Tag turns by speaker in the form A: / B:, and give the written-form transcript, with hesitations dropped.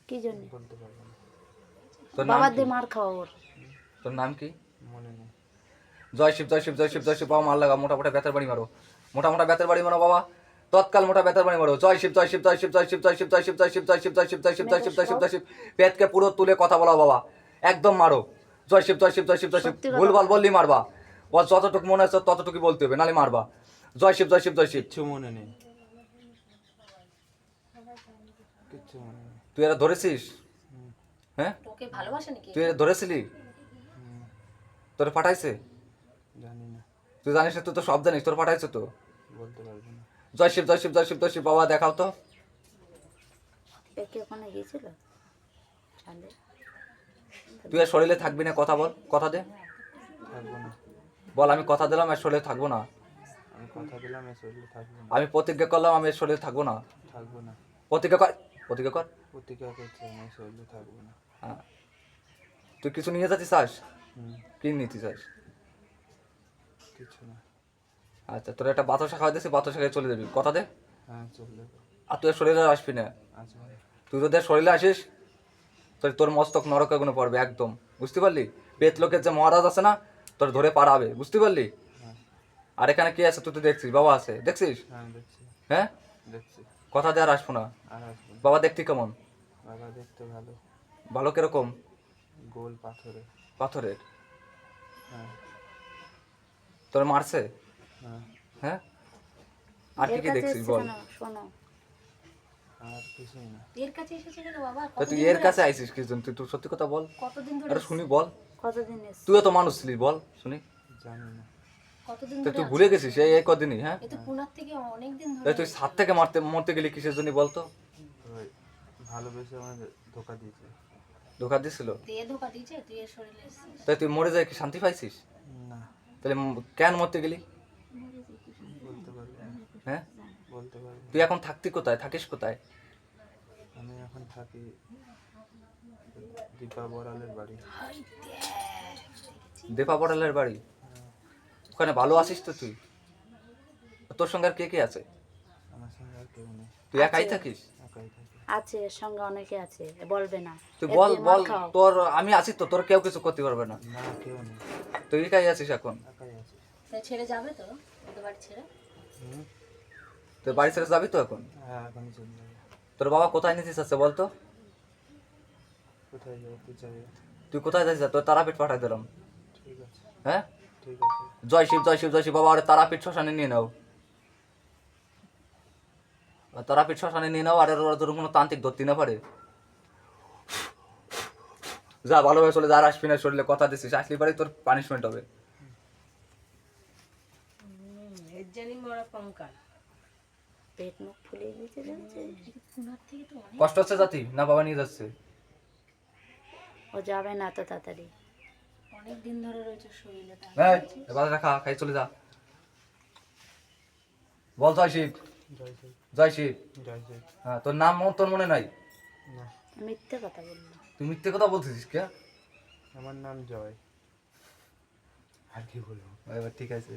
A: কি জন্য?
B: বলতে পারবো না।
C: তোর নাম
A: বাবা
C: কি?
A: দিয়ে মার খাওয়া ওর।
C: তোর নাম কি?
B: মনে নেই।
C: জয় শিব জয় শিব জয় শিব জয় শিব। বাবা মার লাগা, মোটা মোটা বেতের বাড়ি মারো, মোটা মোটা বেতের বাড়ি মারো বাবা, তৎকাল মোটা বেতের বাড়ি মারো। জয় শিব জয় শিব জয় শিব জয় শিব জয় শিব জয় শিব জয় শিব জয় শিব জয় শিব জয় শিব জয় শিব জয় শিব জয় শিব। পেটকে পুরো তুলে কথা বলো বাবা, একদম মারো। জয় শিব জয় শিব জয় শিব জয় শিব।
A: সত্যি কথা
C: ভুলভাল
A: বলো।
C: বললি মারবা, ওর যতটুকু মনে আছে ততটুকু বলতে হবে, নালে মারবা। জয় শিব জয় শিব জয় শিব।
B: কিচ্ছু মনে নেই, কিচ্ছু মনে নেই।
C: তুই এরা ধরেছিস? হ্যাঁ,
D: তোকে ভালোবাসে নাকি?
C: তুই এরা ধরেছিলি? তোর পাঠাইছে?
B: জানি না,
C: তুই জানিস না? তুই তো সব জানিস, তোর পাঠাইছে তো।
B: বলতে পারবো না।
C: জয় শিব জয় শিব জয় শিব জয় শিব। বাবা দেখাও তো।
A: একে ওখানে গিয়েছিল সন্ধ্যে।
C: তুই আর শরীরে থাকবি না, কথা বল, কথা দে,
B: থাকবো না।
C: বল আমি কথা দিলাম আর শরীরে থাকবো না।
B: আমি কথা দিলাম এ শরীরে থাকবো না।
C: আমি প্রতিজ্ঞা করলাম আমি এর শরীরে থাকবো না।
B: থাকবো না।
C: প্রতিজ্ঞা কর, প্রতিজ্ঞা কর।
B: প্রতিজ্ঞা করছি আমি এ শরীরে থাকবো না।
C: হ্যাঁ, তুই কিছু নিয়ে যাচ্ছিস চাস?
B: হুম,
C: কি নিতে চাস?
B: কিছু না।
C: আচ্ছা, তোর একটা বাতাসা খাওয়া দিয়েছি, বাতাসা খেয়ে চলে যাবি, কথা দে।
B: হ্যাঁ, চলে যাবো।
C: আর তুই এর শরীরে আর আসবি না।
B: আসবো না।
C: তুই যদি এর শরীরে আসিস তোর মস্তক নরকে গুনে পড়বে একদম, বুঝতে পারলি? পেট লোকের যে মহারাজ আছে না, তোর ধরে পারাবে, বুঝতে পারলি?
B: হ্যাঁ,
C: আর এখানে কি আছে তুই তো দেখছিস, বাবা আছে, দেখছিস?
B: হ্যাঁ দেখছি,
C: হ্যাঁ,
B: দেখছি।
C: কথা দিয়ে আর আসবো না।
B: আর আসবো না।
C: বাবা দেখতে কেমন?
B: বাবা দেখতে ভালো,
C: ভালো কিরকম?
B: গোল পাথরে।
C: পাথরের?
B: হ্যাঁ,
C: তোর মারছে?
B: হ্যাঁ।
C: হ্যাঁ, আর কি
A: এর
C: কি
A: কাছে
C: দেখছিস
A: এসছে
C: বল?
A: কেন শোনো?
B: আর কিছুই না।
D: এর কাছে এসেছে কেন বাবা?
C: তা তুই
D: কতদিন
C: এর
D: ধরে
C: কাছে
D: আসছে?
C: আইছিস কি জন্য? তুই তো সত্যি কথা বল,
D: কতদিন ধরে
C: আরে
D: আসছে?
C: শুনি বল।
A: কতদিন এসছে?
C: তুইও তো মানুষ ছিলিস, বল শুনি।
B: জানি না।
D: কতদিন
C: তো
D: ধরে
C: তুই
D: আসছে?
C: ভুলে গেছিস এই এই কদিনই? হ্যাঁ,
D: এ তো পুনার থেকে অনেক দিন
C: তাই
D: ধরে
C: তুই
D: আসছে।
C: সাত থেকে মরতে গেলি কিসের জন্য বলতো?
B: ওই ভালোবেসে আমাদের ধোকা দিয়েছে।
C: ধোকা দিছিল?
D: দিয়ে ধোকা দিয়েছে, তুই এর শরীরে এসেছিস।
C: তাই তুই মরে যায় কি শান্তি পাইছিস?
B: না,
C: তাহলে কেন মরতে গেলি?
B: বলতে পারবো না।
C: হ্যাঁ,
B: বলতে পারবো না।
C: তুই এখন থাকতি কোথায়, থাকিস কোথায়?
B: আমি এখন থাকি দীপা বড়ালের বাড়ি।
C: দেপা পড়ালের বাড়ি? ওখানে ভালো আছিস তো তুই? তোর সঙ্গে আর কে কে আছে?
B: আমার সঙ্গে আর কেউ নেই,
C: তুই একাই থাকিস?
B: একাই থাকি।
A: আছে, এর সঙ্গে অনেকে আছে, বলবে না।
C: তুই
A: এর
C: বল
A: দিয়ে মার
C: বল,
A: খাও।
C: তোর আমি আছি তো, তোর কেউ কিছু করতে পারবে না।
B: না, কেউ নেই,
C: তুই একাই আছিস এখন?
B: একাই আছি।
D: তাই ছেড়ে যাবে তো ওদের বাড়ি ছেড়ে?
B: হুম,
C: তুই বাড়ি ছেড়ে যাবি তো এখন?
B: হ্যাঁ এখনই চলে যাবো।
C: তোর বাবা কোথায় নিতে চাচ্ছে বলতো?
B: কোথায় যাবো তুই চাই?
C: তুই কোথায় যাচ্ছিস? তোর তারাপীঠ পাঠাই দিলাম।
B: ঠিক আছে,
C: হ্যাঁ,
B: ঠিক আছে।
C: জয় শিব জয় শিব জয় শিব। বাবা আর তারাপীঠ শ্মশানে নিয়ে নাও, আর তারাপীঠ শ্মশানে নিয়ে নাও। আর ওরা তোর কোনো তান্ত্রিক ধরতে না পারে। যা ভালোভাবে চলে যা, আর আসবি না, শরীরে কথা দিছিস, আসলি পারে তোর পানিশমেন্ট হবে।
D: এর জানি মরা কঙ্কাল।
A: পেট মুখ ফুলে গেছে জানছে।
D: পুনার থেকে তো অনেক।
C: কষ্ট হচ্ছে জাতি না? বাবা নিয়ে যাচ্ছে।
A: ও যাবে না এত তাড়াতাড়ি।
D: অনেক দিন ধরে রয়েছে শরীরে তার।
C: এই, এবার রাখা খাই চলে যা। বল জয় শিব
B: জয় শিব,
C: জয় শিব।
B: জয় শিব।
C: হ্যাঁ, তোর নাম তোর মনে নাই?
B: না,
A: মিথ্যে কথা বললো।
C: তুই মিথ্যে কথা বলছিস কে?
B: আমার নাম জয়, আর কি বলবো?
C: এবার ঠিক আছে।